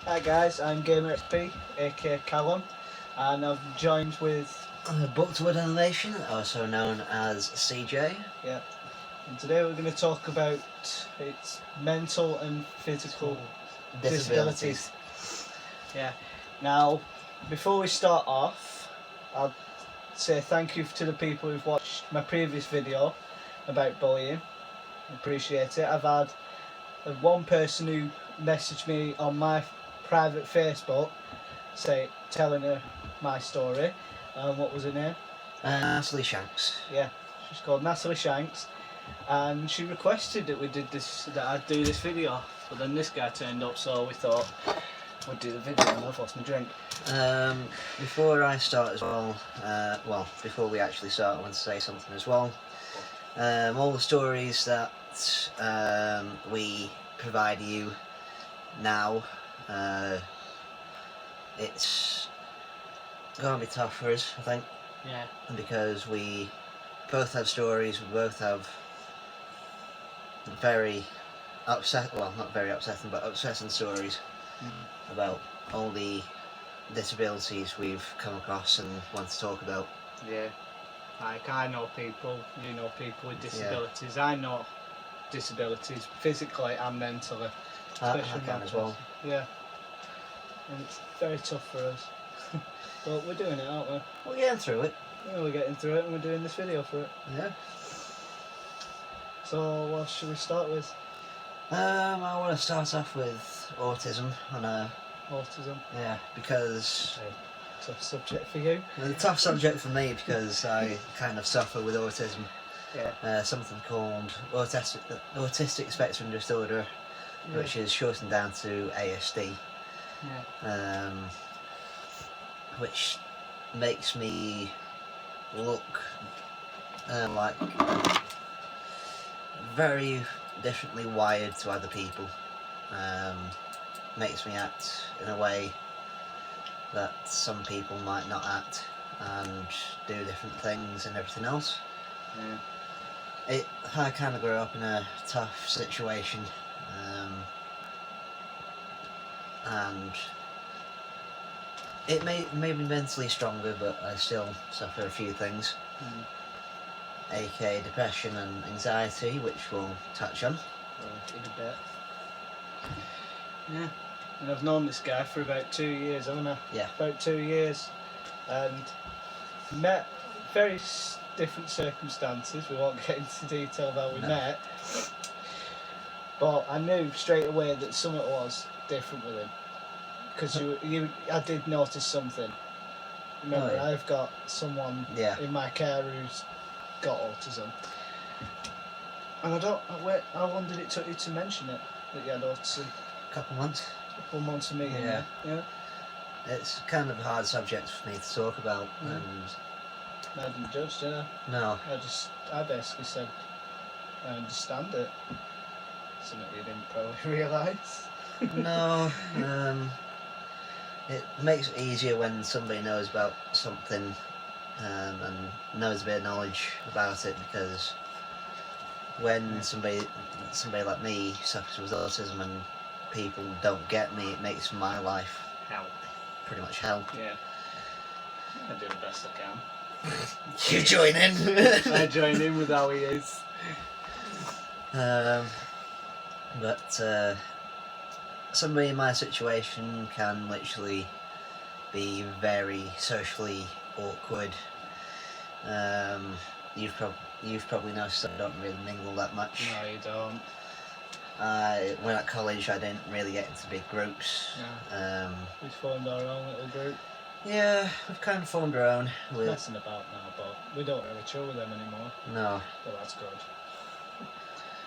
Hi guys, I'm Gamer XP, aka Callum, and I'm joined with Bookwood Animation, also known as CJ. and today we're going to talk about its mental and physical disabilities. Now, before we start off, I'll say thank you to the people who've watched my previous video about bullying. I appreciate it. I've had one person who messaged me on my private Facebook telling her my story. What was her name? Natalie Shanks. Yeah, she's called Natalie Shanks, and she requested that I'd do this video. But then this guy turned up, so we thought we'd do the video. And I've lost my drink. Before I start as well, before we actually start, I want to say something as well. All the stories that we provide you now, it's gonna be tough for us, I think. Yeah. Because we both have stories, we both have very not very upsetting, but upsetting stories about all the disabilities we've come across and want to talk about. Yeah. Like, I know people, you know people with disabilities. Yeah. I know disabilities physically and mentally. I can as well. Yeah. And it's very tough for us. But we're doing it, aren't we? We're getting through it. Yeah, we're getting through it and we're doing this video for it. Yeah. So what should we start with? I want to start off with autism. Autism? Yeah, because... Tough subject for you. It's a tough subject for me because I kind of suffer with autism. Yeah. Something called autistic spectrum disorder, which is shortened down to ASD. Yeah. Which makes me look like very differently wired to other people. Makes me act in a way that some people might not act, and do different things and everything else. Yeah. I kind of grew up in a tough situation, and it made me mentally stronger, but I still suffer a few things, aka depression and anxiety, which we'll touch on in a bit. Yeah, and I've known this guy for about 2 years, haven't I? Yeah. About 2 years, and met very different circumstances. We won't get into detail of how we met, but I knew straight away that something was different with him. Because I did notice something. Remember, I've got someone in my care who's got autism, and how long did it take you to mention it, that you had autism? A couple months. A couple months of meeting. Yeah. It's kind of a hard subject for me to talk about, and I didn't judge, did I? No. I basically said, I understand it. Something you didn't probably realise. No. It makes it easier when somebody knows about something, and knows a bit of knowledge about it, because when somebody like me suffers with autism and people don't get me, it makes my life pretty much hell. Yeah. I do the best I can. You join in. I join in with how he is. But somebody in my situation can literally be very socially awkward. You've probably noticed I don't really mingle that much. No, you don't. When at college, I didn't really get into big groups. Yeah. We've formed our own little group. Yeah, we've kind of formed our own. We're messing about now, but we don't really chill with them anymore. No. But that's good.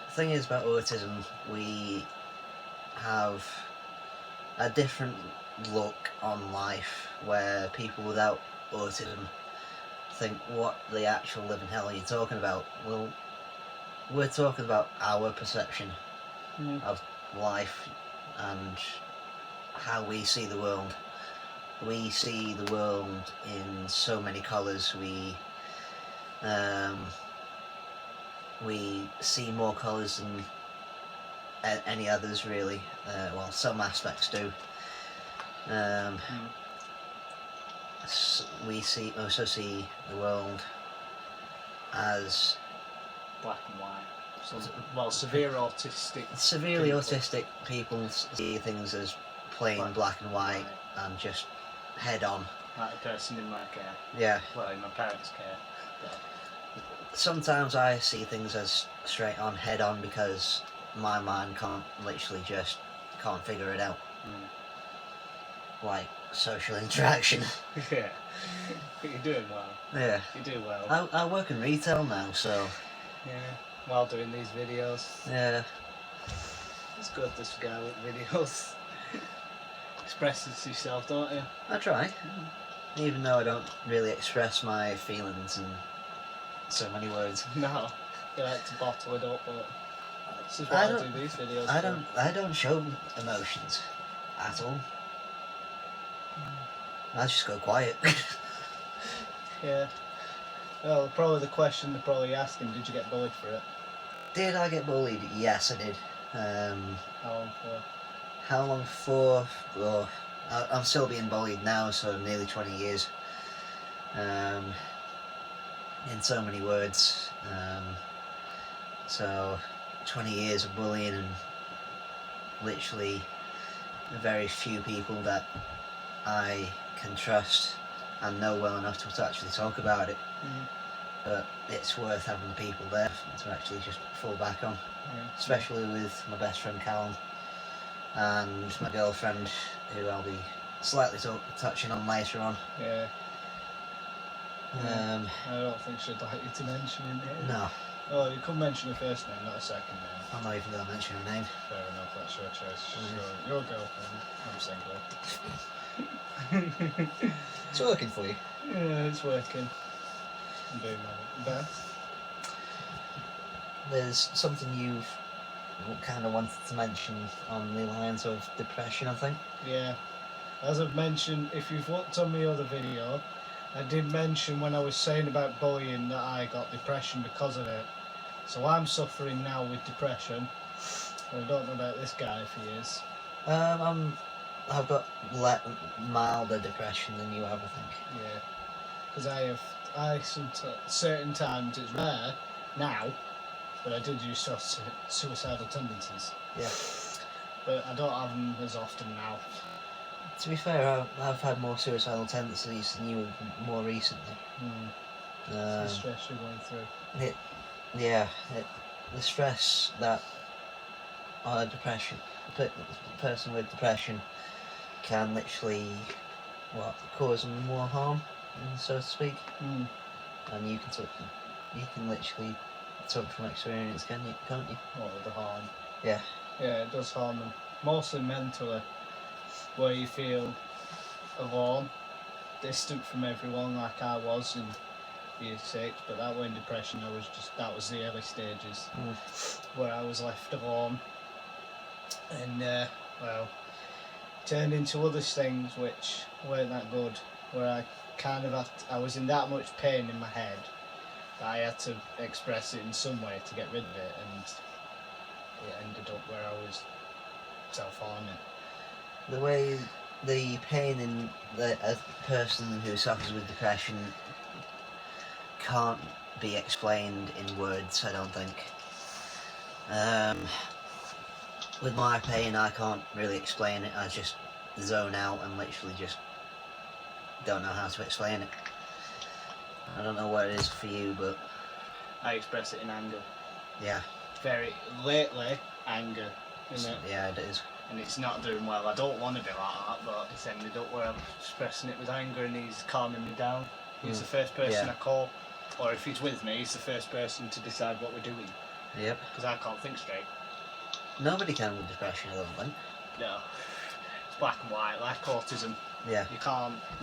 The thing is about autism, we have a different look on life, where people without autism think, what the actual living hell are you talking about? Well, we're talking about our perception of life and how we see the world. We see the world in so many colours. We see more colours than any others, really. Well, some aspects do. Um, we also see the world as Black and white. So, well, severely autistic people see things as plain black and white and just head on. Like a person in my care. Yeah. Well, in my parents' care. But sometimes I see things as straight on, head on, because my mind can't figure it out. Like social interaction. Yeah. But you're doing well. Yeah. You do well. I work in retail now, so. Yeah. While doing these videos. Yeah. It's good, this guy with videos. Expresses yourself, don't you? I try. Even though I don't really express my feelings in so many words. No. You like to bottle it up, but this is why I do these videos. I don't show emotions at all. I just go quiet. Yeah. Well, probably the question they're probably asking, did you get bullied for it? Did I get bullied? Yes, I did. How long for? How long for? Well, I'm still being bullied now, so nearly 20 years. In so many words. So 20 years of bullying, and literally very few people that I can trust and know well enough to actually talk about it. But it's worth having the people there to actually just fall back on. Especially with my best friend Callum and my girlfriend, who I'll be slightly touching on later on. Yeah. I don't think she'd like you to mention it. No. Oh, you could mention her first name, not a second name. I'm not even going to mention her name. Fair enough, that's your choice. She's your girlfriend. I'm single. It's working for you. Yeah, it's working. I'm doing my best. There's something you've kind of wanted to mention on the lines of depression, I think. Yeah. As I've mentioned, if you've looked on my other video, I did mention when I was saying about bullying that I got depression because of it. So I'm suffering now with depression. I don't know about this guy if he is. I've got milder depression than you have, I think. Yeah. Because certain times, it's rare now, but I did used to have suicidal tendencies. Yeah. But I don't have them as often now. To be fair, I've had more suicidal tendencies than you have more recently. It's the stress you're going through. The stress that a person with depression can literally cause more harm, so to speak. And you can literally talk from experience, can't you? What, the harm? Yeah. Yeah, it does harm them. Mostly mentally, where you feel alone, distant from everyone like I was in year 6, but that wasn't depression, that was the early stages, where I was left alone, and turned into other things which weren't that good, where I was in that much pain in my head that I had to express it in some way to get rid of it, and it ended up where I was self-harming. The way the pain in a person who suffers with depression can't be explained in words, I don't think. With my pain, I can't really explain it. I just zone out and literally just don't know how to explain it. I don't know what it is for you, but I express it in anger. Yeah. Very lately, anger, isn't it? Yeah, it is. And it's not doing well. I don't want to be like that, but it's ended up where I'm expressing it with anger, and he's calming me down. He's the first person I call, or if he's with me, he's the first person to decide what we're doing. Yep. Because I can't think straight. Nobody can with depression, I don't think. No. It's black and white, like autism. Yeah.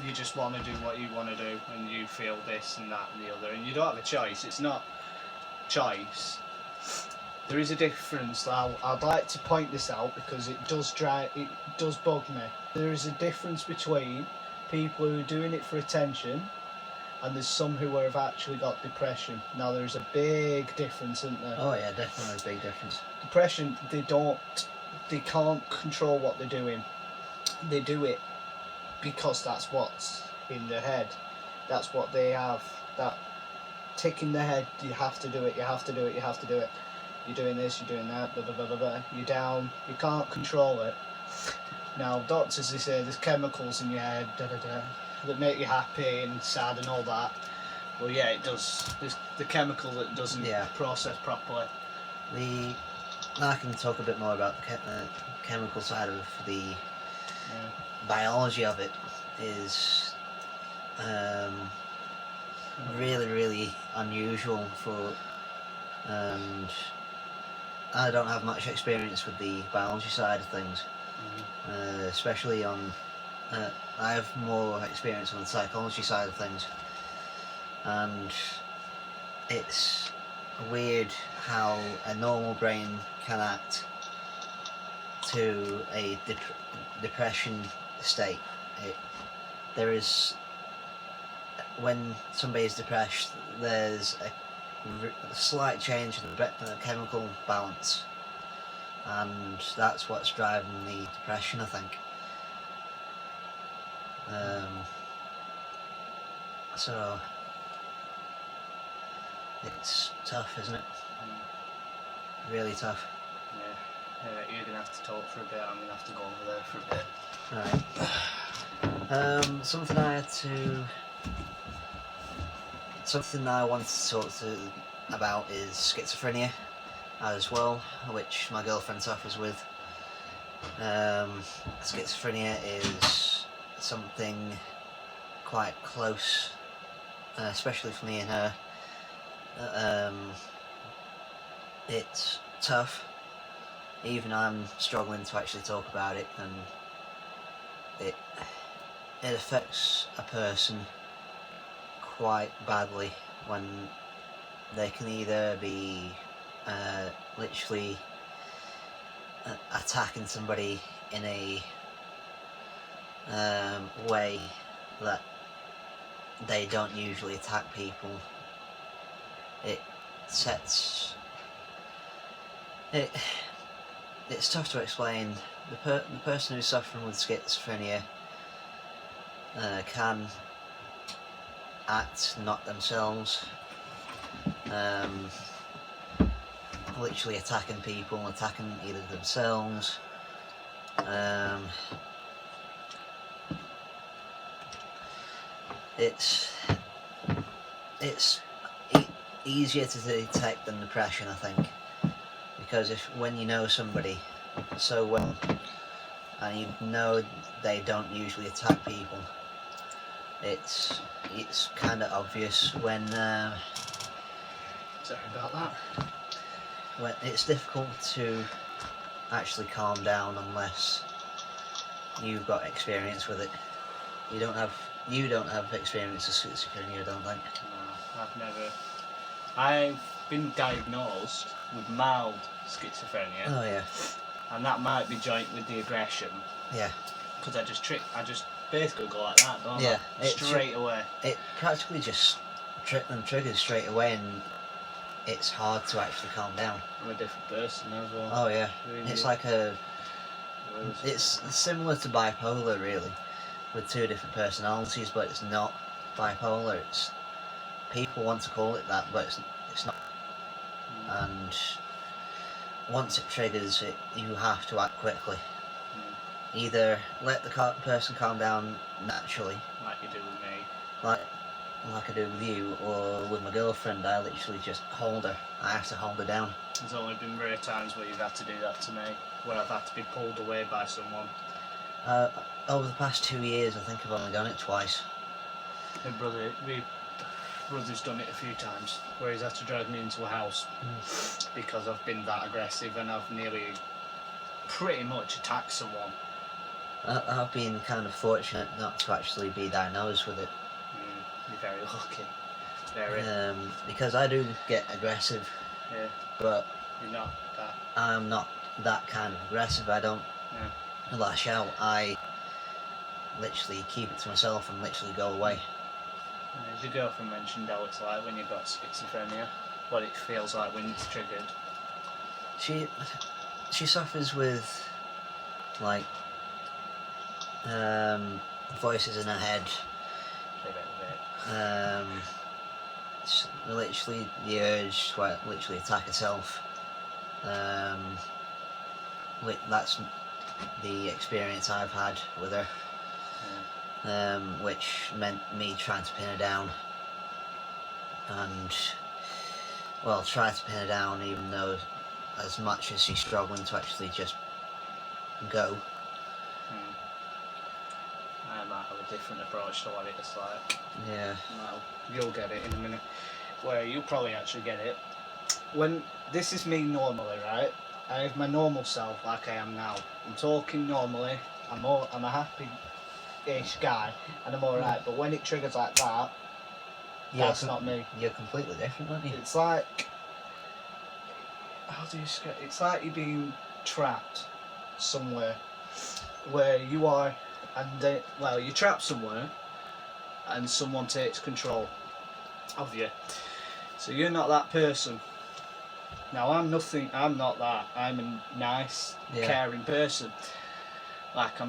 You just want to do what you want to do, and you feel this and that and the other, and you don't have a choice. It's not choice. There is a difference. I'd like to point this out because it does bug me. There is a difference between people who are doing it for attention, and there's some who have actually got depression. Now there's a big difference, isn't there? Oh yeah, definitely a big difference. Depression, they can't control what they're doing. They do it because that's what's in their head. That's what they have. That tick in their head. You have to do it. You have to do it. You have to do it. You're doing this. You're doing that. Blah blah blah blah blah. You're down. You can't control it. Now, doctors, they say there's chemicals in your head that make you happy and sad and all that. Well, yeah, it does. There's the chemical that doesn't process properly. I can talk a bit more about the chemical side of the biology of it. Is really, really unusual for, and I don't have much experience with the biology side of things. Especially on, I have more experience on the psychology side of things, and it's weird how a normal brain can act to a depression state. There is, when somebody is depressed, there's a slight change in the chemical balance, and that's what's driving the depression, I think. So it's tough, isn't it? Really tough. Yeah, you're gonna have to talk for a bit. I'm gonna have to go over there for a bit. Right. Something I wanted to talk about is schizophrenia as well, which my girlfriend suffers with. Schizophrenia is something quite close, especially for me and her. It's tough. Even I'm struggling to actually talk about it, and it affects a person quite badly when they can either be literally attacking somebody in a way that they don't usually attack people. It's tough to explain. The person who's suffering with schizophrenia can act not themselves, literally attacking people, attacking either themselves. It's easier to detect than depression, I think, because when you know somebody so well and you know they don't usually attack people, it's kind of obvious when sorry about that. When it's difficult to actually calm down unless you've got experience with it. You don't have experience of schizophrenia, I don't think. No, I've never. I've been diagnosed with mild schizophrenia. Oh yeah. And that might be joint with the aggression. Yeah. Because I just basically go like that, don't I? Straight away. It practically just triggers straight away, and it's hard to actually calm down. I'm a different person as well. Oh yeah. Really? It's like it's similar to bipolar, really, with two different personalities, but it's not bipolar. People want to call it that, but it's not. And once it triggers it, you have to act quickly. Either let the person calm down naturally, like you do with me, like I do with you, or with my girlfriend, I literally just hold her. I have to hold her down. There's only been rare times where you've had to do that to me, where I've had to be pulled away by someone. Over the past 2 years, I think I've only done it twice. My brother's done it a few times, where he's had to drag me into a house because I've been that aggressive and I've nearly pretty much attacked someone. I've been kind of fortunate not to actually be diagnosed with it. You're very lucky. Very. Because I do get aggressive. Yeah. But you're not that. I'm not that kind of aggressive. I don't lash out. I literally keep it to myself and literally go away. As your girlfriend mentioned how it's like when you've got schizophrenia, what it feels like when it's triggered. She suffers with like voices in her head, Leave it. literally the urge to literally attack herself. That's the experience I've had with her, which meant me trying to pin her down, and try to pin her down even though as much as she's struggling to actually just go. I might have a different approach to what it's like. Yeah. Well, you'll get it in a minute. Where you'll probably actually get it. When this is me normally, right? I have my normal self like I am now. I'm talking normally. I'm a happy-ish guy, and I'm alright. But when it triggers like that, that's not me. You're completely different, aren't you? It's like, how do you describe? It's like you're being trapped somewhere where you are, and you're trapped somewhere, and someone takes control of you. So you're not that person. Now I'm nothing. I'm not that. I'm a nice, caring person. Like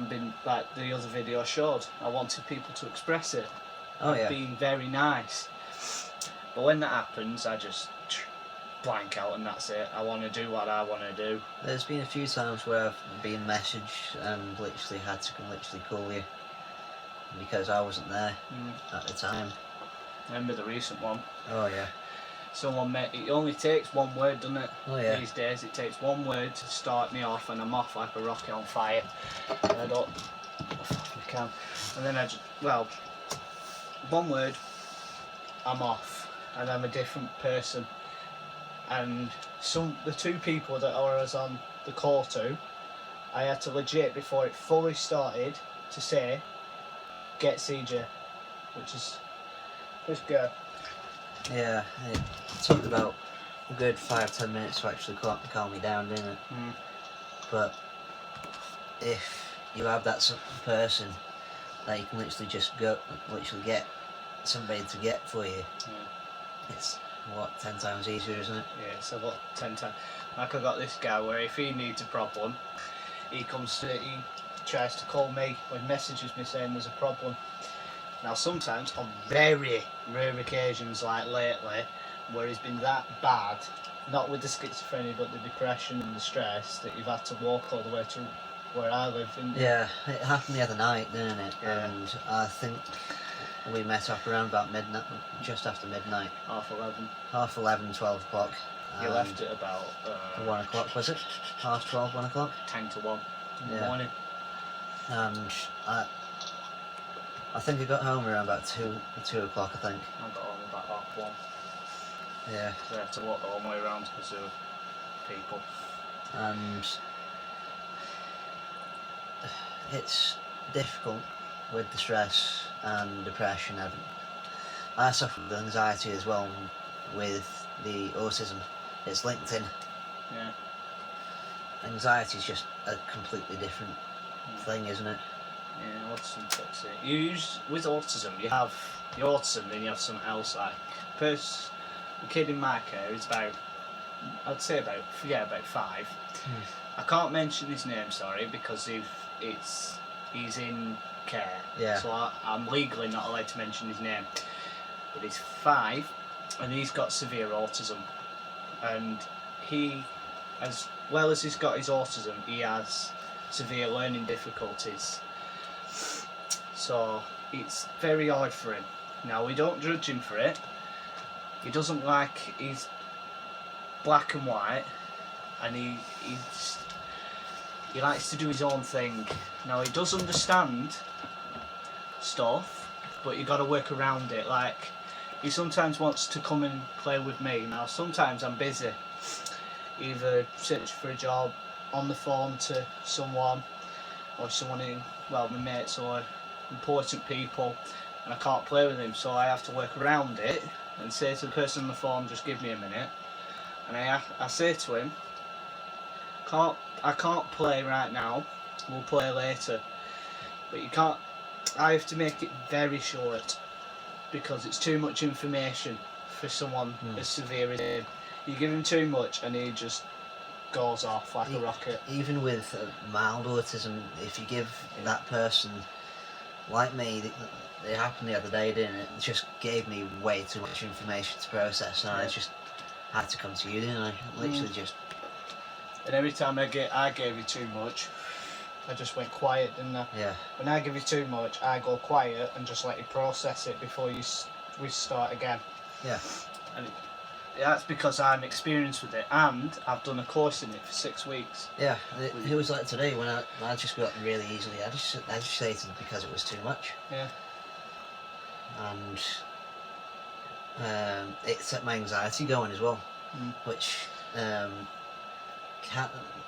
like the other video showed. I wanted people to express it. Being very nice. But when that happens, I just blank out and that's it. I want to do what I want to do. There's been a few times where I've been messaged and literally had to call you because I wasn't there at the time. Remember the recent one? Oh yeah. It only takes one word, doesn't it? Oh yeah. These days it takes one word to start me off and I'm off like a rocket on fire. And I don't... I can. And then one word, I'm off. And I'm a different person. And the two people that I was on the call to, I had to legit, before it fully started, to say, get CJ. Which is... Just go. Yeah, it took about a good 5-10 minutes to actually calm me down, didn't it? But if you have that sort of person that you can literally just get somebody to get for you, it's 10 times easier, isn't it? Yeah, it's about 10 times. Like I got this guy where if he needs a problem, he tries to call me or messages me saying there's a problem. Now sometimes, on very rare occasions like lately, where he's been that bad, not with the schizophrenia but the depression and the stress, that you've had to walk all the way to where I live. Yeah, it happened the other night, didn't it? Yeah. And I think we met up around about midnight, just after midnight. 11:30. 12 o'clock. You left at about... 1 o'clock, was it? 12:30, 1 o'clock? 10 to 1 in the morning. And I think I got home around about 2 o'clock, I think. I got home about 1:30. Yeah. So I have to walk the whole way around because of people. And it's difficult with the stress and depression. I suffer with anxiety as well with the autism. It's linked in. Yeah. Anxiety is just a completely different thing, isn't it? Yeah, autism takes it. With autism, you have your autism, then you have something else like the kid in my care is about 5. I can't mention his name, sorry, because he's in care. Yeah. So I'm legally not allowed to mention his name. But he's 5, and he's got severe autism, and he, as well as he's got his autism, he has severe learning difficulties. So it's very hard for him. Now, we don't judge him for it. He doesn't like his black and white, and he likes to do his own thing. Now, he does understand stuff, but you got to work around it. Like, he sometimes wants to come and play with me. Now, sometimes I'm busy, either searching for a job, on the phone to someone, or my mates or important people, and I can't play with him, so I have to work around it and say to the person on the phone, just give me a minute. And I say to him, I can't play right now, we'll play later. But you can't, I have to make it very short, because it's too much information for someone as severe as him. You give him too much and he just goes off like a rocket. Even with mild autism, if you give that person like me, it happened the other day, didn't it? It just gave me way too much information to process, and I just had to come to you, didn't I? Literally just. And every time I gave you too much, I just went quiet, didn't I? Yeah. When I give you too much, I go quiet and just let you process it before we start again. Yeah. And that's because I'm experienced with it, and I've done a course in it for 6 weeks. Yeah, it was like today when I just got really easily agitated because it was too much. Yeah. And it set my anxiety going as well, which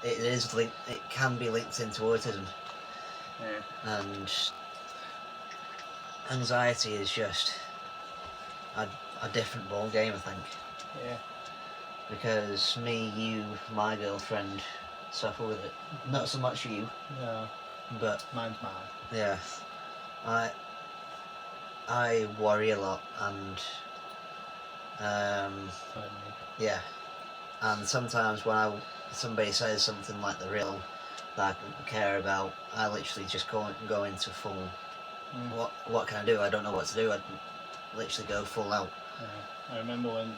it can be linked into autism. Yeah. And anxiety is just a different ball game, I think. Yeah. Because me, you, my girlfriend suffer with it. Not so much you. No. But mine's mine. Yeah. I worry a lot, and yeah. And sometimes when somebody says something like the real that I care about, I literally just go into full. What can I do? I don't know what to do. I literally go full out. Yeah. I remember when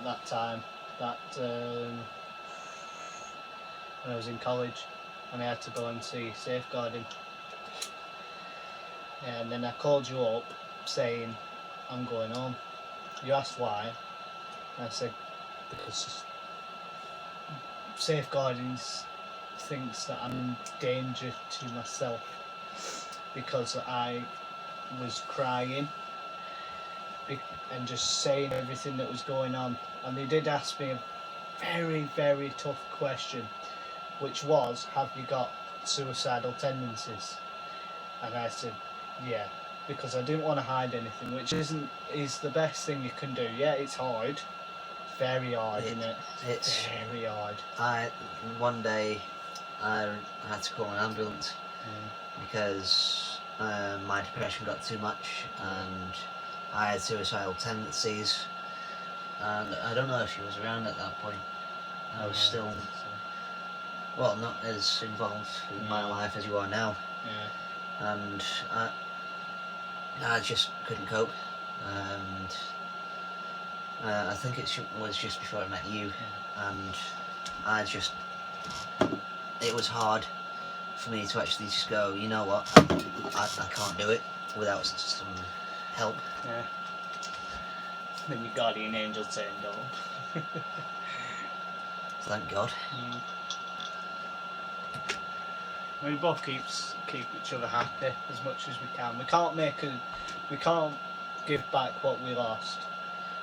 when I was in college, and I had to go and see safeguarding. And then I called you up saying, I'm going home. You asked why, and I said, because safeguarding thinks that I'm in danger to myself because I was crying and just saying everything that was going on. And they did ask me a very, very tough question, which was, have you got suicidal tendencies? And I said, yeah, because I didn't want to hide anything, which is the best thing you can do. Yeah, it's hard. Very hard, isn't it? It's very hard. One day I had to call an ambulance because my depression got too much and I had suicidal tendencies. And I don't know if you was around at that point. I was still, well, not as involved in my life as you are now. Yeah. And I just couldn't cope. And I think it was just before I met you, and it was hard for me to actually just go, you know what, I can't do it without some help. Yeah. Then your guardian angel turned up. Thank God. We both keep each other happy as much as we can. We can't give back what we lost.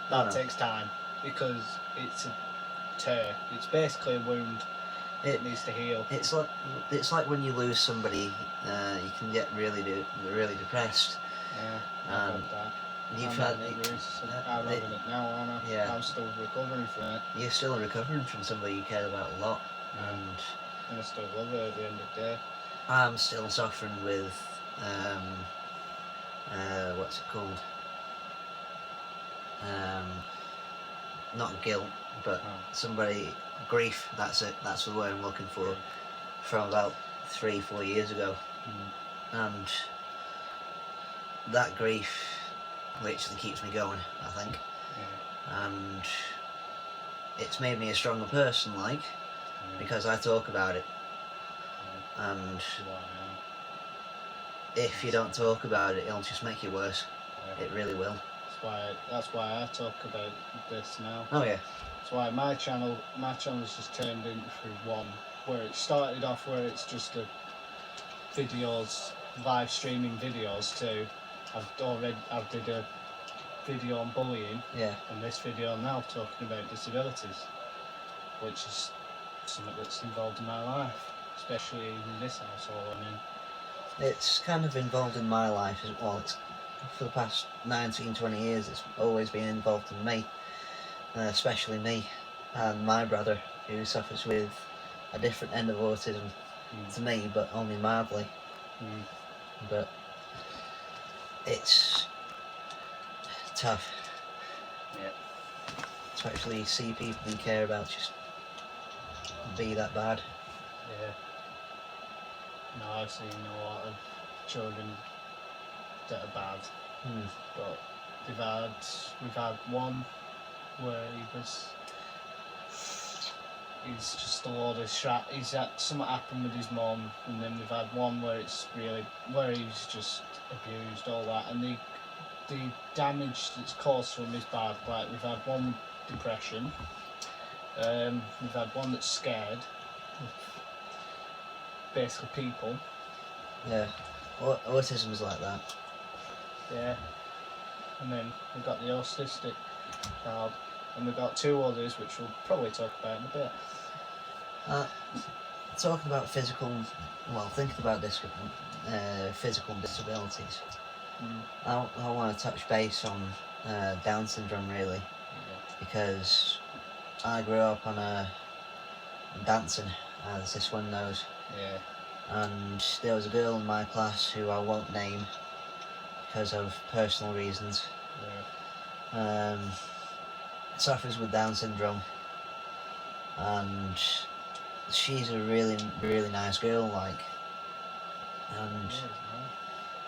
That takes time because it's a tear. It's basically a wound. It needs to heal. It's like when you lose somebody, you can get really depressed. Yeah, I've had that. I'm having it now, aren't I? Yeah. I'm still recovering from it. You're still recovering from somebody you cared about a lot, and I still love her at the end of the day. I'm still suffering with what's it called? Not guilt, but grief. That's it. That's the word I'm looking for. From about 3-4 years ago, and that grief literally keeps me going, I think. And it's made me a stronger person, because I talk about it. And if you don't talk about it, it'll just make you worse. It really will. That's why I talk about this now. Oh yeah. That's why my channel's just turned into one where it started off where it's just live streaming videos to I've did a video on bullying. Yeah. And this video now talking about disabilities, which is something that's involved in my life, especially in this household. It's kind of involved in my life as well. It's for the past 19-20 years. It's always been involved in me, especially me and my brother, who suffers with a different end of autism to me, but only mildly. But it's tough. Yeah. To actually see people you care about just be that bad. Yeah. No, I've seen a lot of children that are bad. Hmm. But we've had one where he's just a load of he's had something happen with his mum, and then we've had one where he's just abused, all that, and the damage that's caused from is bad. Like, we've had one with depression, we've had one that's scared of basically people. Yeah, autism's like that. Yeah. And then we've got the autistic child, and we've got two others which we'll probably talk about in a bit. Talking about thinking about physical disabilities, I want to touch base on Down syndrome, really, because I grew up on dancing, as this one knows. Yeah. And there was a girl in my class who I won't name because of personal reasons. Yeah. Suffers with Down syndrome, and she's a really, really nice girl, like, and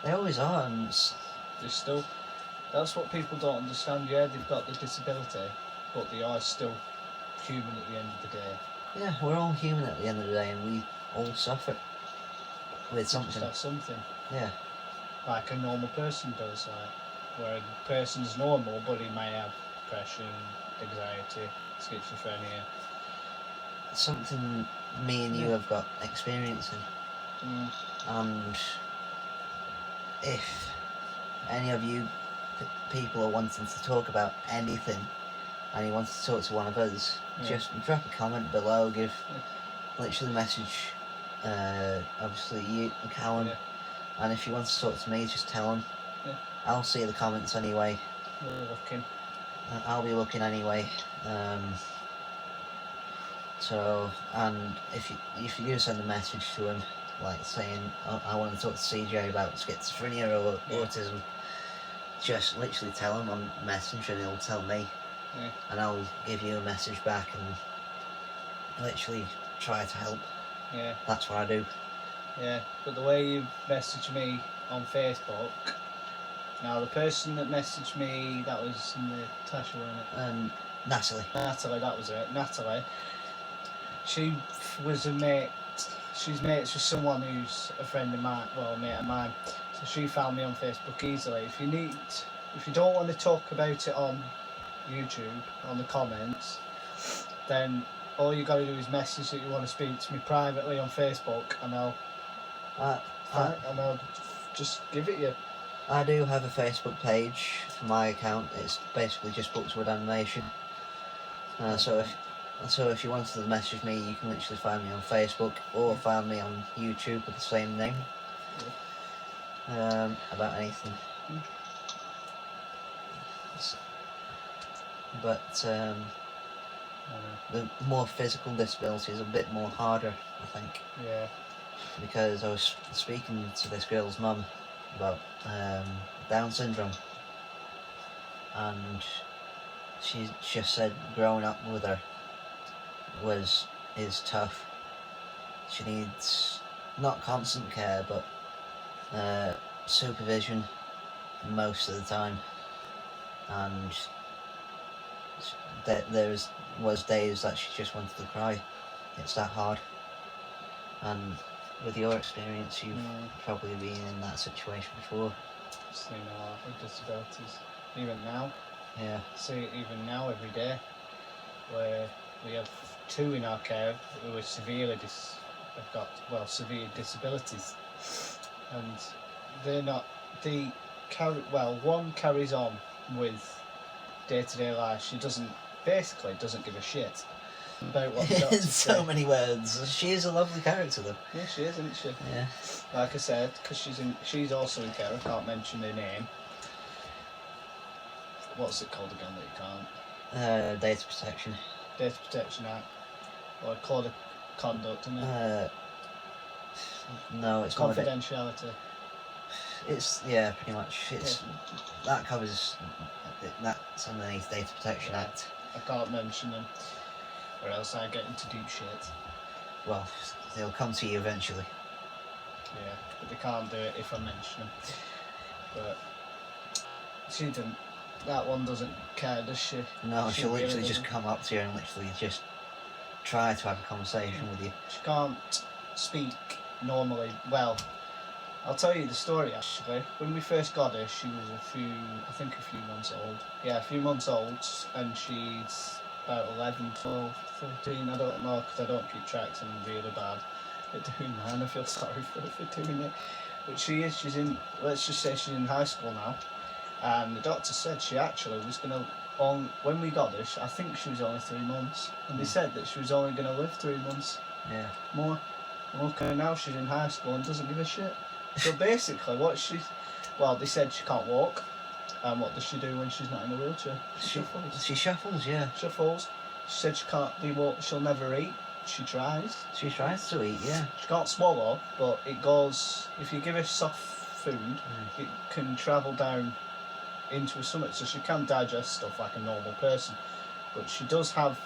they always are, and They're still. That's what people don't understand. Yeah, they've got the disability, but they are still human at the end of the day. yeah, we're all human at the end of the day, and we all suffer with something. Just have something. Yeah. Like a normal person does, like, where a person's normal, but he may have depression, anxiety, schizophrenia. Something me and you have got experience in. And if any of you people are wanting to talk about anything, and you want to talk to one of us, just drop a comment below, literally message obviously you, Callum, and if you want to talk to me, just tell them. I'll see the comments anyway. I'll be looking anyway. So, and if you do send a message to him, like saying, I want to talk to CJ about schizophrenia or autism, just literally tell him on Messenger and he'll tell me, and I'll give you a message back and literally try to help. Yeah. That's what I do. Yeah, but the way you messaged me on Facebook, now the person that messaged me, that was Natasha, wasn't it? Natalie, that was it. Natalie. She was a mate. She's mates with someone who's a friend of mine, well, a mate of mine. So she found me on Facebook easily. If you don't want to talk about it on YouTube, on the comments, then all you got to do is message that you want to speak to me privately on Facebook, and I'll just give it you. I do have a Facebook page for my account. It's basically just Books with Animation. So if you wanted to message me, you can literally find me on Facebook or find me on YouTube with the same name. About anything. But the more physical disability is a bit more harder, I think. Yeah. Because I was speaking to this girl's mum about Down syndrome, and she just said growing up with her is tough. She needs not constant care, but supervision most of the time, and there was days that she just wanted to cry. It's that hard. And with your experience, you've probably been in that situation before. Seen a lot of disabilities, even now. Yeah. See it even now every day, where we have two in our care who are severe disabilities, and one carries on with day-to-day life. She doesn't give a shit about what the doctors In so say. many words, she is a lovely character, though. Yeah, she is, isn't she? Yeah. Like I said, because she's also in care. I can't mention her name. What's it called again that you can't? Data Protection. Data Protection Act, or Code of Conduct, isn't it? No, it's confidentiality. It's pretty much. That covers. That's underneath Data Protection Act. I can't mention them, or else I get into deep shit. Well, they'll come to you eventually. Yeah, but they can't do it if I mention them. but she didn't. That one doesn't care, does she? No, She she'll really literally just doesn't. come up to you and literally just try to have a conversation with you. She can't speak normally. Well, I'll tell you the story actually. When we first got her, she was a few months old. Yeah, a few months old, and she's about 11, 12, 13, I don't know, because I don't keep tracks and I'm really bad at doing that, and I feel sorry for her for doing it. But she's in, let's just say she's in high school now, and the doctor said she actually was going to, when we got her, I think she was only 3 months, and they said that she was only going to live 3 months more. And look at her now, she's in high school and doesn't give a shit. So basically they said she can't walk, and what does she do when she's not in a wheelchair? She shuffles. She shuffles, yeah. Shuffles. She said she'll never eat. She tries. She tries to eat, yeah. She can't swallow, but it goes, if you give her soft food, it can travel down into her stomach, so she can digest stuff like a normal person. But she does have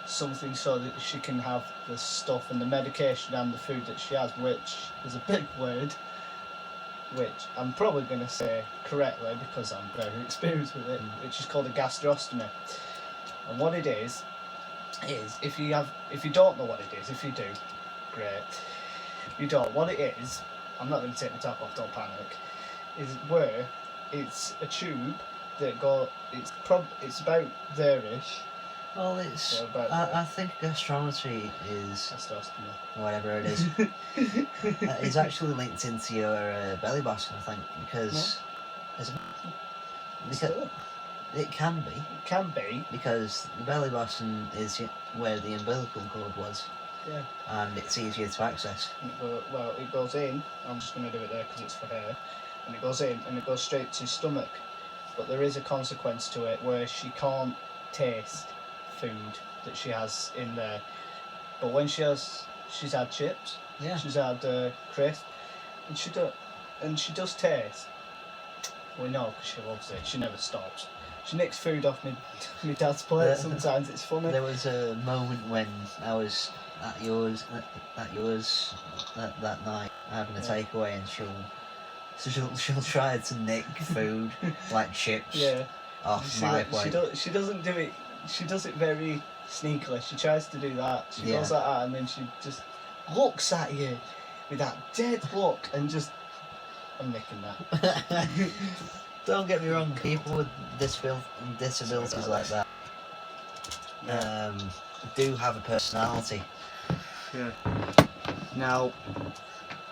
something so that she can have the stuff and the medication and the food that she has, which is a big word, which I'm probably going to say correctly because I'm very experienced with it, which is called a gastrostomy. And what it is if you don't know what it is, if you do, great. If you don't, what it is, I'm not going to take my top off, don't panic, is where it's a tube that it's about there-ish. Well, it's, I think gastrometry is, gastrostomy, whatever it is, is actually linked into your belly button, I think, because, it can be. It can be. Because the belly button is where the umbilical cord was. Yeah. And it's easier to access. Well, it goes in, I'm just going to do it there because it's for her, and it goes in and it goes straight to his stomach. But there is a consequence to it where she can't taste food that she has in there. But when she's had chips, she's had crisp, and she does taste. We know because she loves it. She never stops. She nicks food off my dad's plate. Sometimes it's funny. There was a moment when I was at yours that night having a takeaway, and she'll try to nick food like chips off my plate. She doesn't do it. She does it very sneakily. She tries to do that. She goes like that, and then she just looks at you with that dead look, and just, I'm nicking that. Don't get me wrong, people with disabilities like that do have a personality. Yeah. Now,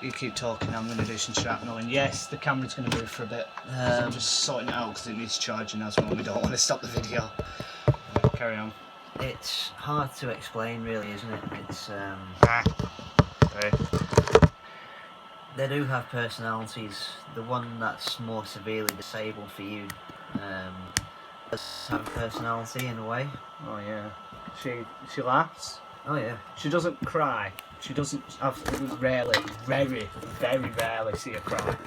you keep talking, I'm going to do some shrapnel, and yes, the camera's going to move for a bit. I'm just sorting it out because it needs charging as well. We don't want to stop the video. Carry on. It's hard to explain, really, isn't it? It's they do have personalities. The one that's more severely disabled for you does have a personality in a way. Oh yeah. She laughs. Oh yeah. She doesn't cry. She doesn't very rarely see her cry.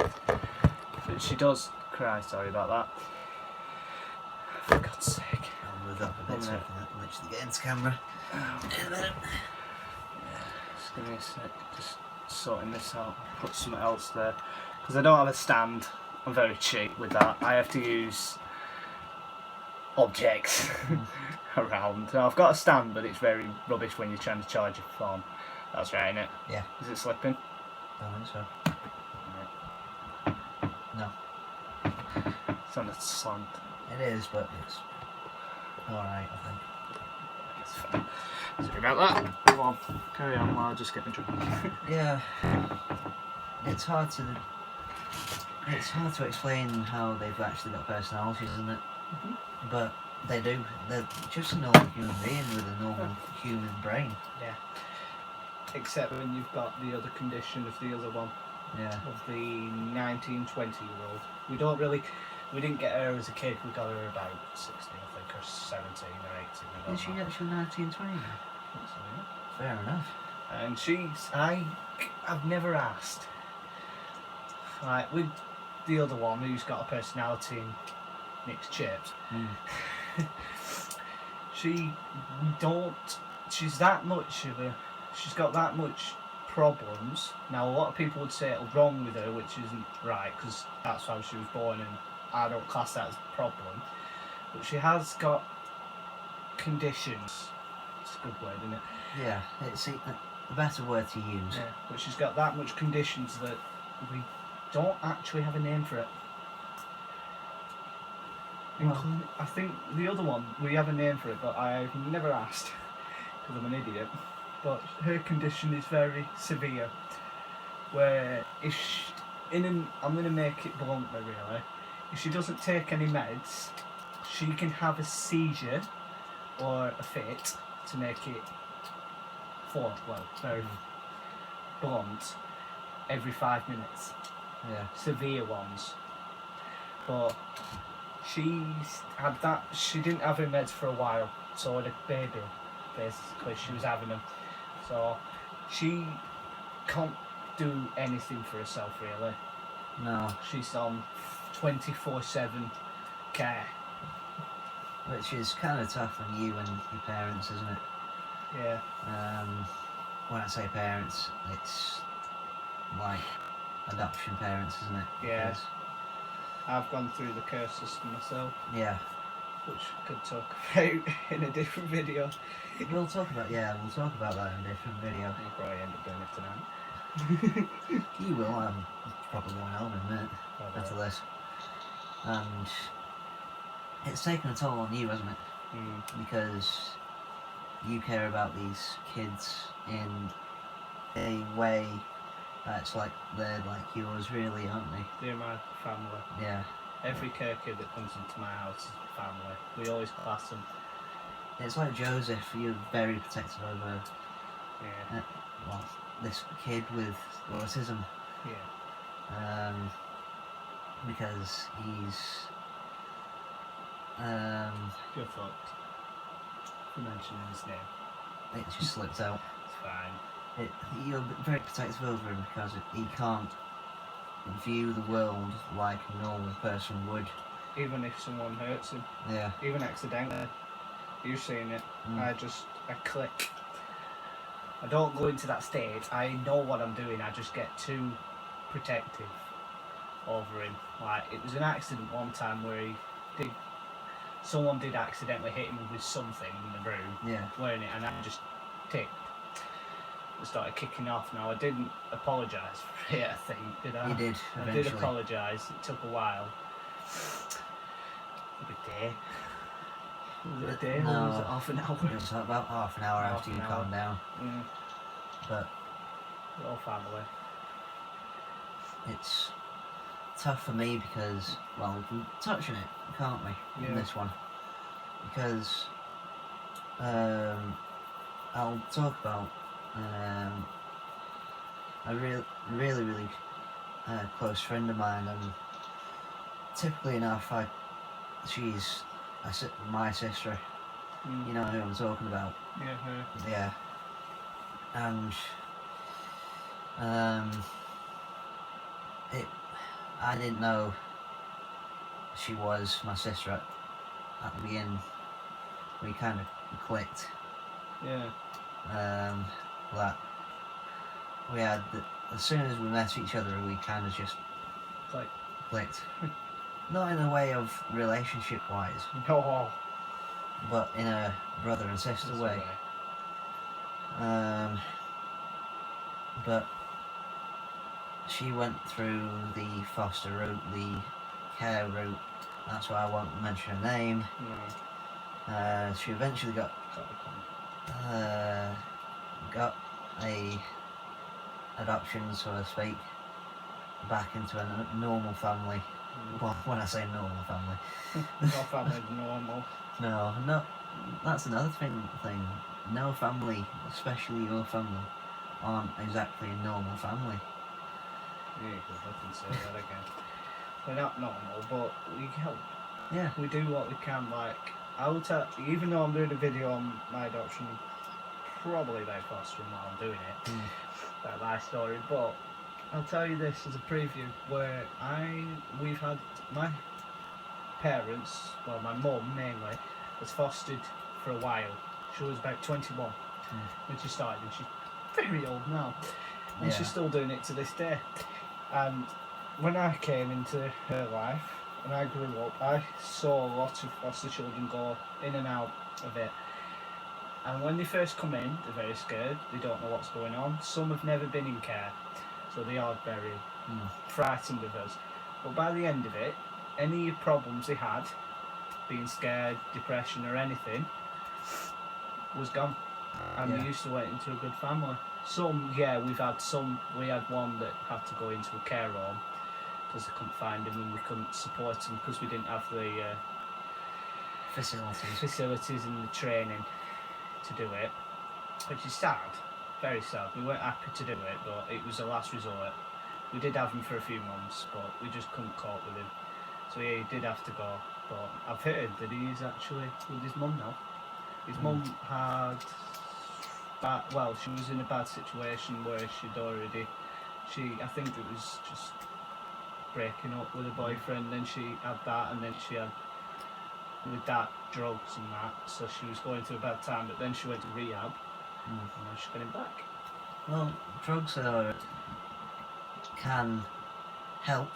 But she does cry, sorry about that. For God's sake. I'll move up a bit so I can literally get into camera. In a minute. Just give me a sec, just sorting this out. Put something else there. Because I don't have a stand. I'm very cheap with that. I have to use objects around. Now, I've got a stand, but it's very rubbish when you're trying to charge your phone. That's right, isn't it? Yeah. Is it slipping? I think so. Yeah. No. It's on a slant. It is, but it's alright, I think. It's fine. Sorry about that. Go on, carry on while I just get my drink. Yeah. It's hard to explain how they've actually got personalities, isn't it? Mm-hmm. But they do. They're just a normal human being with a normal human brain. Yeah. Except when you've got the other condition of the other one. Yeah. Of the 19, 20-year-old. We didn't get her as a kid. We got her about 16, I think, or 17 or 18. Is she actually 19, 20? Fair enough. And I've never asked. Like with the other one who's got a personality and nicks chips. She's got that much problems. Now, a lot of people would say it's wrong with her, which isn't right, because that's how she was born, and I don't class that as a problem. But she has got conditions. It's a good word, isn't it? Yeah, it's a better word to use. Yeah, but she's got that much conditions that we don't actually have a name for it. Well, I think the other one, we have a name for it, but I've never asked, because I'm an idiot. But her condition is very severe, where if she, I'm going to make it bluntly really, if she doesn't take any meds, she can have a seizure or a fit, to make it very blunt, every 5 minutes. Yeah. Severe ones. But she's had that. She didn't have her meds for a while, so had a baby, basically she was having them. So she can't do anything for herself really. No. She's on 24/7 care. Which is kind of tough on you and your parents, isn't it? Yeah. When I say parents, it's like adoption parents, isn't it? Yeah. Because, I've gone through the care system myself, yeah. which I could talk about in a different video. We'll talk about that in a different video. I'll probably end up doing it tonight. You will. I'm probably going home in a minute after this. And it's taken a toll on you, hasn't it? Because you care about these kids in a way that's like they're like yours, really, aren't they? They're my family. Yeah. Every care kid that comes into my house is family. We always class them. It's like Joseph. You're very protective over Yeah. this kid with autism. Yeah. Because he's You're fucked for mentioning his name. it just slipped out. It's fine. You're very protective over him because he can't view the world like a normal person would. Even if someone hurts him. Yeah. Even accidentally. You've seen it. I click. I don't go into that state. I know what I'm doing. I just get too protective over him. Like, it was an accident one time where someone did accidentally hit him with something in the room. Yeah. Wearing it, and I just ticked. It started kicking off. Now, I didn't apologise for it, I think, did I? You did, I eventually. did apologise. It took a while. A day. Was it a day, or was it half an hour? It was about half an hour after you calmed down. But We're all family. it's tough for me because, well, we can touch on it, can't we, in this one? Because I'll talk about a really close friend of mine, and typically enough, she's my sister. You know who I'm talking about. Yeah, her. Yeah. And I didn't know she was my sister at the beginning. We kind of clicked. Yeah. That we had as soon as we met each other, we kind of just clicked. Not in a way of relationship wise, No. but in a brother and sister way. But she went through the foster route, the care route. That's why I won't mention her name. No. She eventually got a adoption, so to speak, back into a normal family. Well, when I say normal family, No family's normal. no, that's another thing. No family, especially your family, aren't exactly a normal family. Yeah, because I can say that again. We're not normal, but we help. Yeah. We do what we can. Like, I will tell, even though I'm doing a video on my adoption, probably about fostering while I'm doing it, that life story, but I'll tell you this as a preview, where we've had my parents, well, my mum mainly, was fostered for a while. She was about 21 when she started, and she's very old now. and Yeah. she's still doing it to this day. And when I came into her life and I grew up, I saw a lot of foster children go in and out of it. And when they first come in, they're very scared. They don't know what's going on. Some have never been in care, so they are very frightened of us. But by the end of it, any problems they had, being scared, depression or anything, was gone. And we used to wait into a good family. Some, yeah, we had one that had to go into a care home because they couldn't find him and we couldn't support him because we didn't have the facilities and the training to do it, which is sad, very sad. We weren't happy to do it, but it was a last resort. We did have him for a few months, but we just couldn't cope with him. So yeah, he did have to go. But I've heard that he's actually with his mum now. His mum had, she was in a bad situation where I think it was just breaking up with a boyfriend, then she had that, and then she had, with that, drugs and that, so she was going through a bad time, but then she went to rehab, and now she's getting back. Well, drugs can help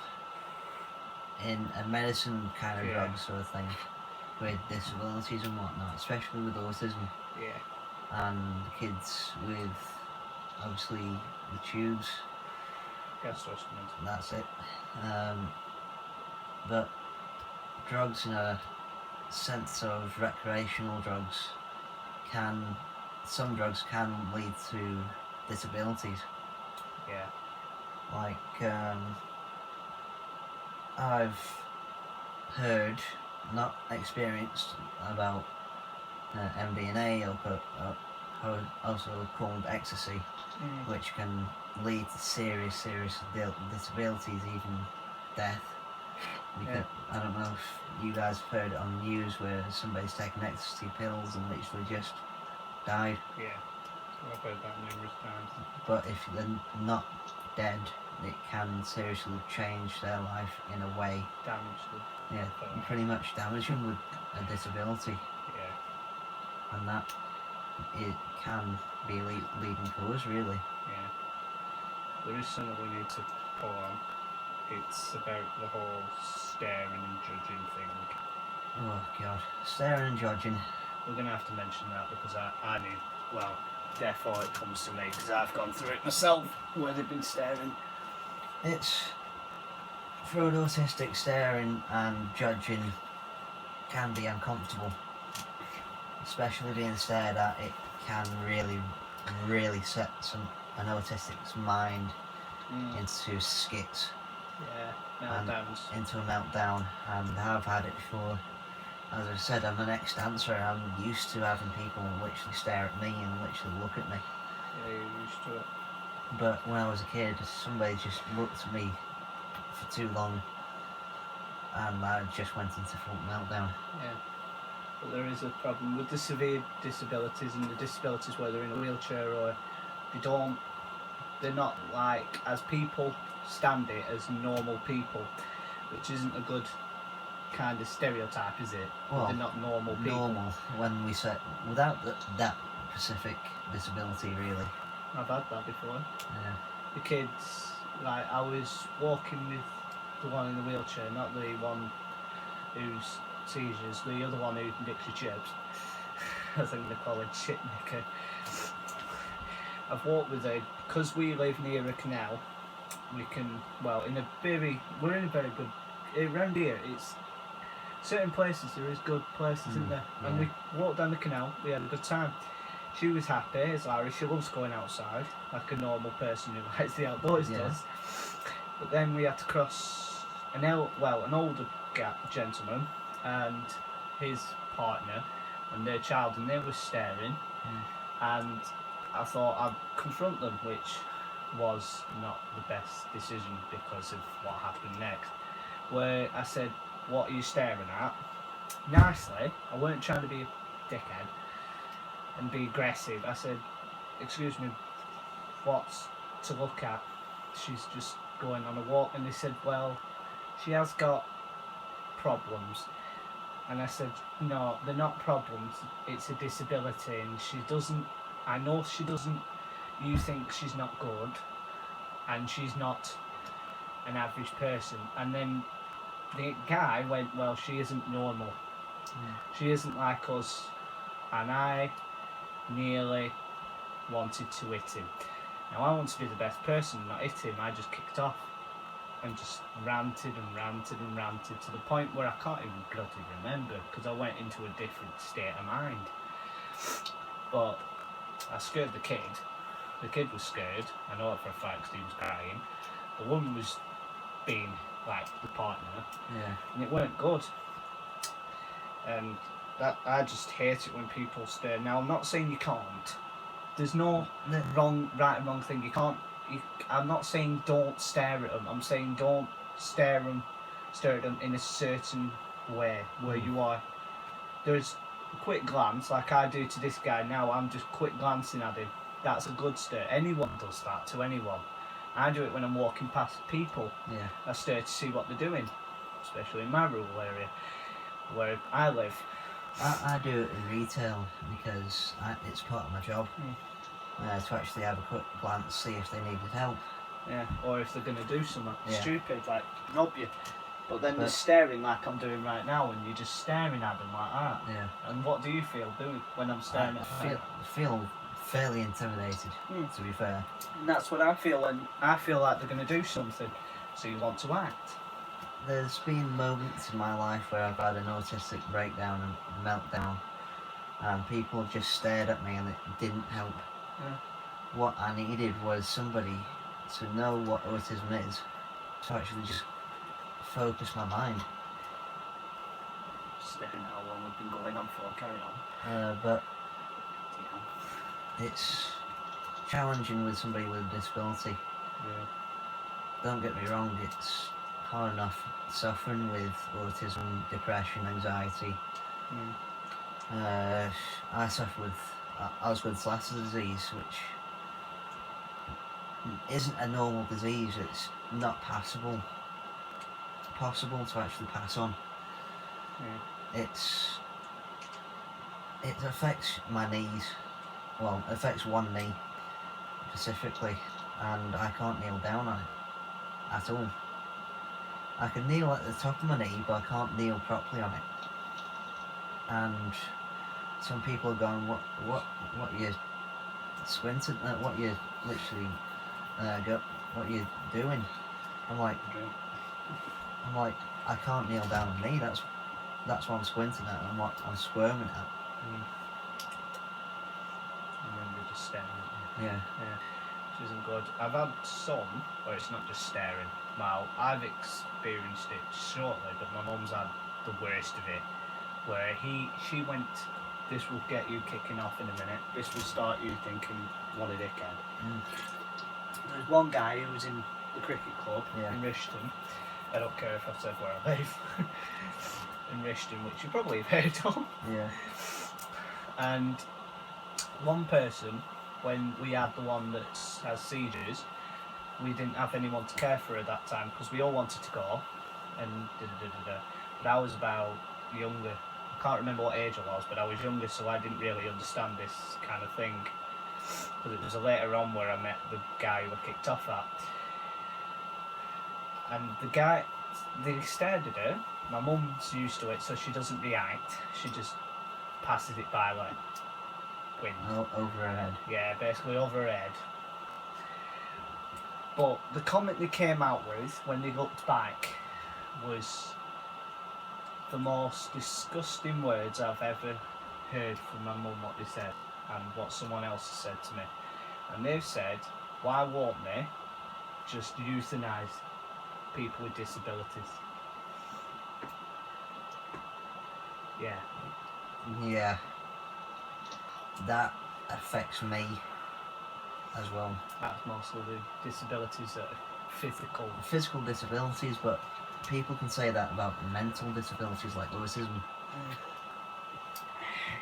in a medicine kind of drug sort of thing with disabilities and whatnot, especially with autism. Yeah. And kids with, obviously, the tubes. Gastrostomy. That's it. But drugs in a sense of recreational drugs some drugs can lead to disabilities. Yeah. Like, I've heard, not experienced, about MDMA, also called ecstasy, which can lead to serious disabilities, even death. Because, I don't know if you guys have heard it on the news where somebody's taken ecstasy pills and literally just died. Yeah, I've heard that numerous times. But if they're not dead, it can seriously change their life in a way. Damage them. Yeah, pretty much damage them with a disability. Yeah. And that, it can be a leading cause, really. Yeah. There is something we need to pull on. It's about the whole staring and judging thing. Oh god, staring and judging. We're going to have to mention that because I need, well, therefore it comes to me because I've gone through it myself where they've been staring. It's, for an autistic, staring and judging can be uncomfortable. Especially being stared at, it can really set an autistic's mind into skits. Yeah, meltdowns. Into a meltdown, and I've had it before. As I said, I'm an ex-dancer, I'm used to having people literally stare at me and literally look at me. Yeah, you're used to it. But when I was a kid, somebody just looked at me for too long and I just went into full meltdown. Yeah. But there is a problem with the severe disabilities and the disabilities where they're in a wheelchair or they're not like, as people stand it, as normal people, which isn't a good kind of stereotype, is it? Well, they're not normal people. Normal, when we said, without that specific disability, really. I've had that before. Yeah. The kids, like, I was walking with the one in the wheelchair, not the one who's seizures, the other one who nicks your chips. I think they call it shit nicker. I've walked with her, because we live near a canal, we can, well, we're in a very good, around here, it's, certain places, there is good places, isn't there? Yeah. And we walked down the canal, we had a good time. She was happy, as Larry, she loves going outside, like a normal person who likes the outdoors does. But then we had to cross an older gentleman and his partner and their child, and they were staring. And I thought I'd confront them, which was not the best decision because of what happened next. Where I said, "What are you staring at?" Nicely, I weren't trying to be a dickhead and be aggressive. I said, "Excuse me, what's to look at?" She's just going on a walk. And they said, "Well, she has got problems." And I said, "No, they're not problems, it's a disability, and she doesn't, I know she doesn't, you think she's not good, and she's not an average person. And then the guy went, well, she isn't normal. She isn't like us. And I nearly wanted to hit him. Now, I want to be the best person, not hit him. I just kicked off and just ranted and ranted and ranted to the point where I can't even bloody remember, because I went into a different state of mind. But I scared the kid. The kid was scared. I know it for a fact because he was crying. The woman was being like the partner, Yeah. and it weren't good. And that, I just hate it when people stare. Now, I'm not saying you can't. There's no right and wrong thing. You can't. I'm not saying don't stare at them. I'm saying don't stare at them in a certain way where you are. There's a quick glance, like I do to this guy now. I'm just quick glancing at him. That's a good stare. Anyone does that to anyone. I do it when I'm walking past people. Yeah. I stare to see what they're doing, especially in my rural area where I live. I do it in retail because it's part of my job. To actually have a quick glance, see if they needed help. Yeah, or if they're going to do something stupid, like rob you. But then they're But- staring like I'm doing right now, and you're just staring at them like that. Yeah. And what do you feel doing when I'm staring at I feel fairly intimidated, to be fair. And that's what I feel when I feel like they're going to do something, so you want to act. There's been moments in my life where I've had an autistic breakdown and meltdown, and people just stared at me and it didn't help. Yeah. What I needed was somebody to know what autism is, to actually just focus my mind. Staring at how long we've been going on for, carry on. But it's challenging with somebody with a disability. Yeah. Don't get me wrong, it's hard enough suffering with autism, depression, anxiety. I suffer with Osgood-Schlasser disease, which isn't a normal disease. It's not possible to actually pass on. It affects my knees. Well, it affects one knee specifically, and I can't kneel down on it at all. I can kneel at the top of my knee, but I can't kneel properly on it. And some people are going, what you squinting at? What you literally what you doing? I'm like, I can't kneel down on me. That's what I'm squinting at, and what I'm squirming at. And then they're just staring at you. Yeah. Which isn't good. I've had some where it's not just staring. Well, I've experienced it shortly, but my mum's had the worst of it. Where she went, this will get you kicking off in a minute. This will start you thinking, what a dickhead. There's one guy who was in the cricket club in Rishton. I don't care if I've said where I live. In Rishton, which you probably have heard of. Yeah. And one person, when we had the one that has seizures, we didn't have anyone to care for her at that time because we all wanted to go. And But I was about younger. I can't remember what age I was, but I was younger, so I didn't really understand this kind of thing. Because it was later on where I met the guy who I kicked off at. And the guy, they stared at her. My mum's used to it, so she doesn't react. She just passes it by like wind. Over her head. Yeah, basically over her head. But the comment they came out with when they looked back was the most disgusting words I've ever heard from my mum, what they said, and what someone else has said to me. And they've said, why won't they just euthanize people with disabilities? Yeah. Yeah. That affects me as well. That's mostly the disabilities that are physical. Physical disabilities, but people can say that about mental disabilities like autism.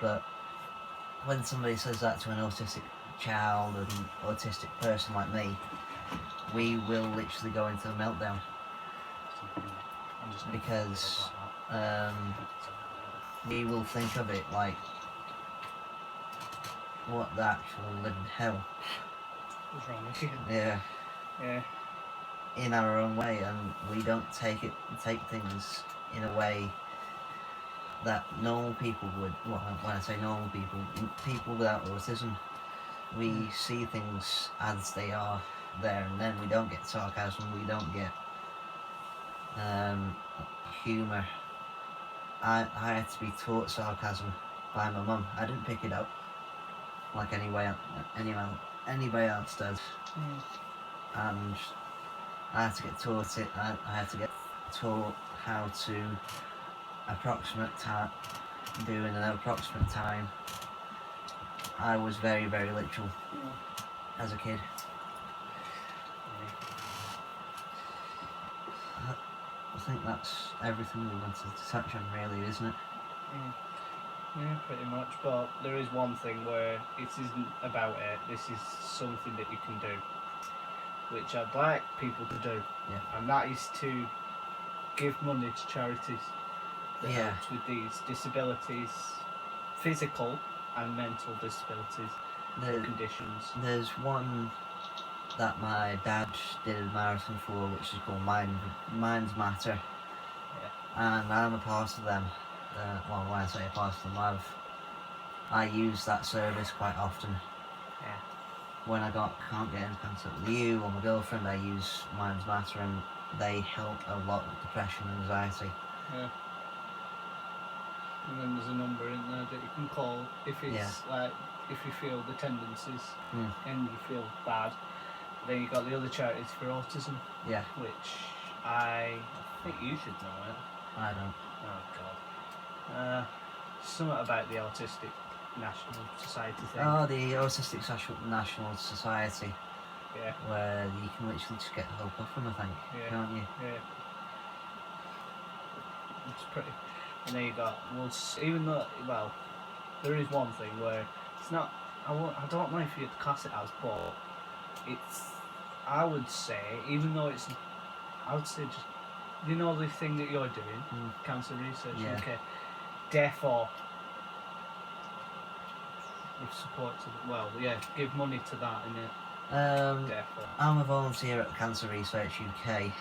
But when somebody says that to an autistic child or an autistic person like me, we will literally go into a meltdown. Because we will think of it like, what the actual living hell. What's wrong with you? Yeah. Yeah. in our own way, and we don't take things in a way that normal people would. Well, when I say normal people, people without autism, we see things as they are there and then. We don't get sarcasm, we don't get humour. I had to be taught sarcasm by my mum. I didn't pick it up like anybody else does, and I had to get taught it. I had to get taught how to approximate time, do in an approximate time. I was very, very literal as a kid. I think that's everything we wanted to touch on, really, isn't it? Yeah, pretty much. But there is one thing where it isn't about it. This is something that you can do, which I'd like people to do, and that is to give money to charities that helps with these disabilities, physical and mental disabilities, conditions. There's one that my dad did a marathon for, which is called Minds Matter, and I'm a part of them. Well, when I say a part of them, I use that service quite often. When I can't get in contact with you or my girlfriend, I use Minds Matter, and they help a lot with depression and anxiety. And then there's a number in there that you can call if it's like if you feel the tendencies and you feel bad. Then you've got the other charities for autism, which I think you should know it. I don't. Oh God. Something about the Autistic National Society thing. Oh, the Autistic National Society. Yeah. Where you can literally just get help off them, I think, can't you? Yeah. It's pretty. And then you got, even though, there is one thing where it's not, I don't know if you'd class it as, but it's, I would say, even though it's, I would say just, you know the thing that you're doing, cancer research, okay, therefore, with support to, give money to that, innit? Therefore. I'm a volunteer at Cancer Research UK,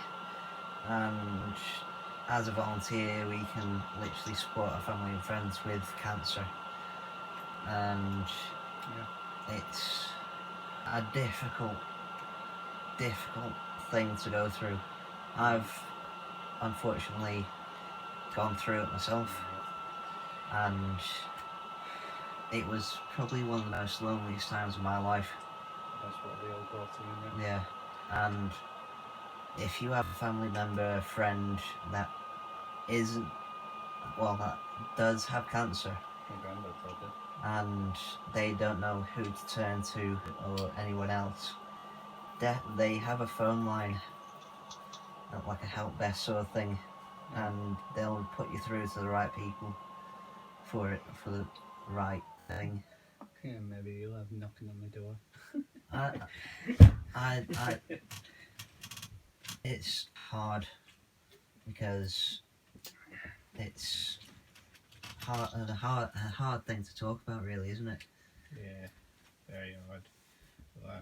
and as a volunteer we can literally support our family and friends with cancer, and it's a difficult thing to go through. I've unfortunately gone through it myself, and it was probably one of the most loneliest times of my life. That's what we all go through, yeah. And if you have a family member, a friend that that does have cancer, and they don't know who to turn to or anyone else, they have a phone line, like a help desk sort of thing, and they'll put you through to the right people for the right thing. Yeah, maybe you'll have knocking on the door. It's hard because it's a hard thing to talk about, really, isn't it? Yeah, very hard.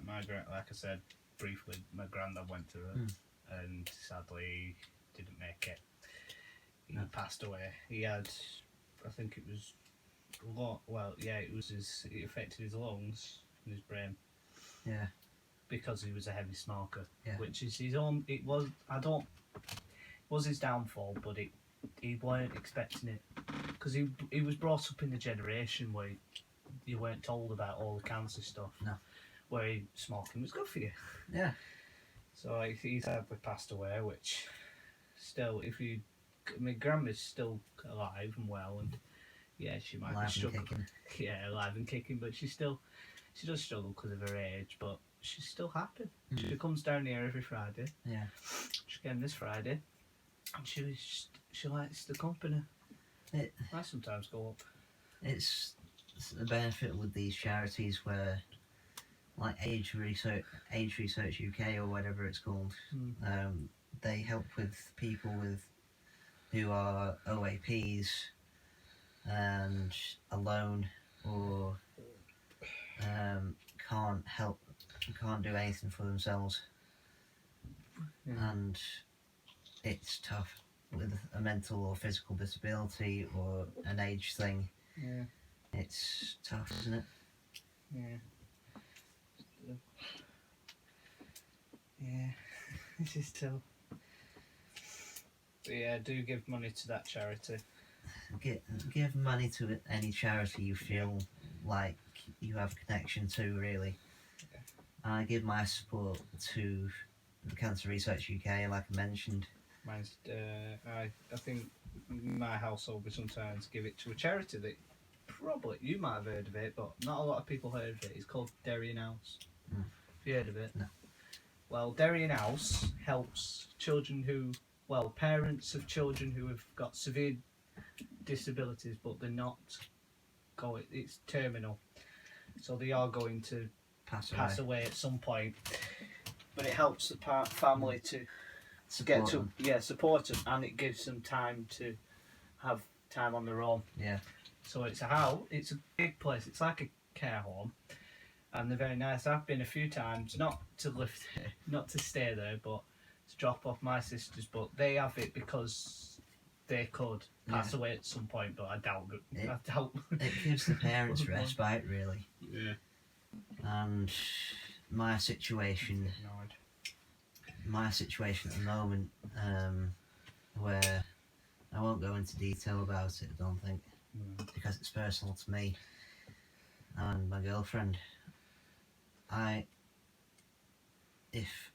Like I said briefly, my granddad went through it, and sadly didn't make it. He passed away. He had, I think it was it affected his lungs and his brain. Yeah. Because he was a heavy smoker, yeah. Which is his own. It was his downfall, but he weren't expecting it, because he was brought up in a generation where you weren't told about all the cancer stuff. No. Where smoking was good for you. Yeah. So he sadly passed away, which still, my grandma's still alive and well, and she might be struggling. Yeah, alive and kicking, but she does struggle because of her age, but she's still happy. She comes down here every Friday. Yeah. She came this Friday, and she likes the company. I sometimes go up. It's the benefit with these charities where, like Age Research UK or whatever it's called, they help with people who are OAPs and alone, or can't do anything for themselves. Yeah. and it's tough with a mental or physical disability or an age thing. Yeah. It's tough, isn't it? Yeah. Yeah. This is tough. But yeah, do give money to that charity. Give money to any charity you feel like you have a connection to, really. Yeah. I give my support to Cancer Research UK, like I mentioned. Mine's I think my household we sometimes give it to a charity that probably you might have heard of it, but not a lot of people heard of it. It's called Derry House. Mm. Have you heard of it? No. Well, Derry House helps children who, well, parents of children who have got severe disabilities, but they're not going. It's terminal, so they are going to pass away at some point. But it helps the family to Support them. support them, and it gives them time to have time on their own. Yeah. So it's a house. It's a big place. It's like a care home, and they're very nice. I've been a few times, not to live there, not to stay there, but to drop off my sisters. But they have it because they could pass away at some point. But I doubt it. I doubt. It gives the parents respite, really. Yeah. And my situation at the moment, where I won't go into detail about it, I don't think, because it's personal to me and my girlfriend. If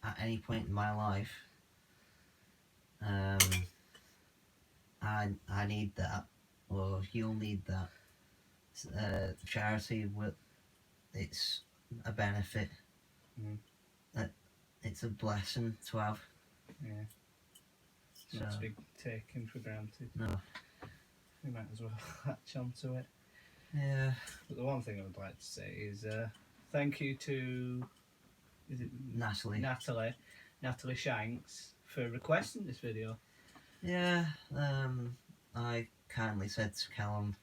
at any point in my life, I need that, or you'll need that, charity will. It's a benefit. That it's a blessing to have. Yeah. Not to be taken for granted. No. We might as well latch onto it. Yeah. But the one thing I would like to say is thank you to Natalie Shanks for requesting this video. Yeah. I kindly said to Callum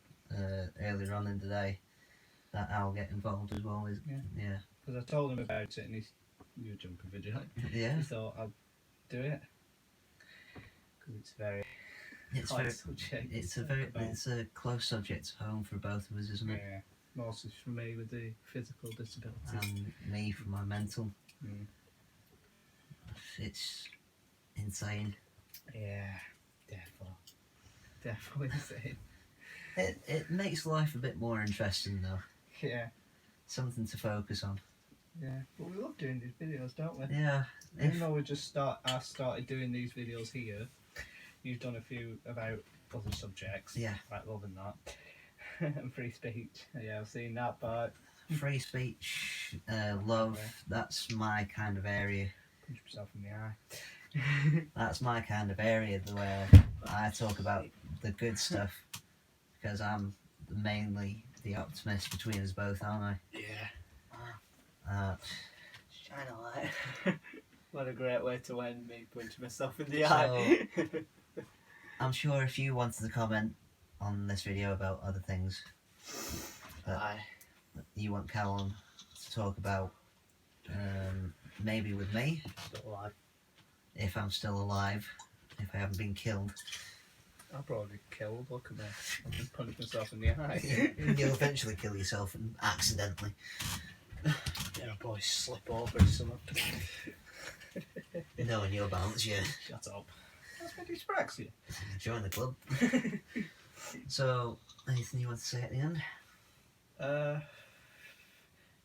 earlier on in the day that I'll get involved as well. Yeah. Because I told him about it and you were jumping video. Yeah. He thought I'd do it because it's a close subject to home for both of us, isn't it? Yeah. Mostly for me with the physical disabilities. And me for my mental. Mm. It's insane. Yeah, definitely insane. It makes life a bit more interesting though. Yeah. Something to focus on. Yeah, but we love doing these videos, don't we? Yeah. Even though I started doing these videos here, you've done a few about other subjects. Yeah. Like love and that. And free speech. Yeah, I've seen that part. Free speech, love, that's my kind of area. Punch yourself in the eye. That's my kind of area where I talk about the good stuff, because I'm mainly the optimist between us both, aren't I? Yeah. Shine a light. What a great way to end, me punching myself in the eye. I'm sure if you wanted to comment on this video about other things that you want Callum to talk about, maybe with me, Still alive. if I'm still alive, if I haven't been killed. I'll probably be killed. Look at me. I'll just punch myself in the eye. You'll eventually kill yourself accidentally. Yeah, I'll probably slip over or something. Knowing your balance, yeah. Shut up. That's my dyspraxia. Join the club. So, anything you want to say at the end?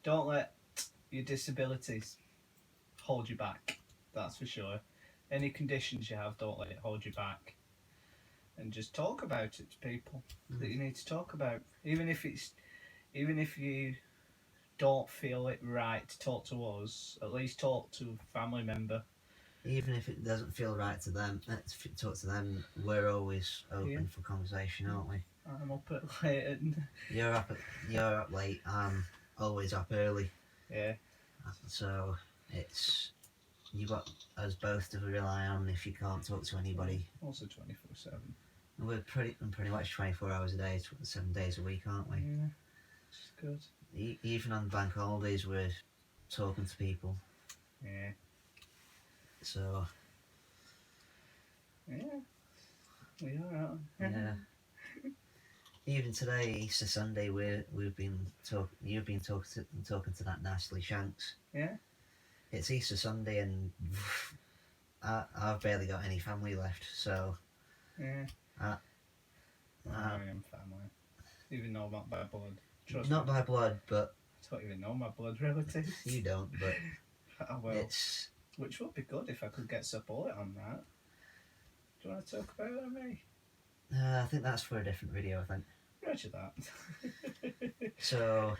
Don't let your disabilities hold you back. That's for sure. Any conditions you have, don't let it hold you back. And just talk about it to people that you need to talk about. Even if you don't feel it right to talk to us, at least talk to a family member. Even if it doesn't feel right to them, let's talk to them. We're always open for conversation, aren't we? I'm up at late and You're up late. I'm always up early. yeah. So it's you got us both to rely on if you can't talk to anybody. Also 24/7. We're pretty much 24 hours a day, 7 days a week, aren't we? Yeah, which is good. Even on bank holidays, we're talking to people. Yeah. So Yeah, we are, aren't we? yeah. Even today, Easter Sunday, you've been talking to that Nastily Shanks. Yeah. It's Easter Sunday and I've barely got any family left, so Yeah. I I am family. Even though I'm not by blood. Trust not me. by blood, but I don't even know my blood relatives. you don't. But I will. it's Which would be good if I could get support on that. Do you want to talk about it, me? I think that's for a different video. I think. Roger that. So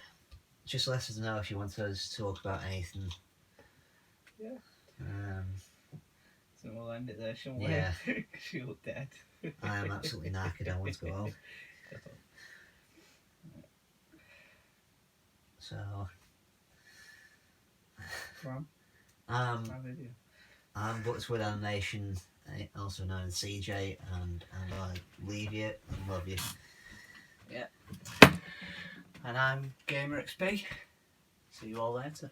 just let us know if you want us to talk about anything. Yeah. So we'll end it there, shall we? Yeah. She look dead. I am absolutely knackered. I want to go home. Shut up. So From my video. I'm Buckswood Animation, also known as CJ, and I'm gonna leave you and love you. Yeah. And I'm Gamer XP. See you all later.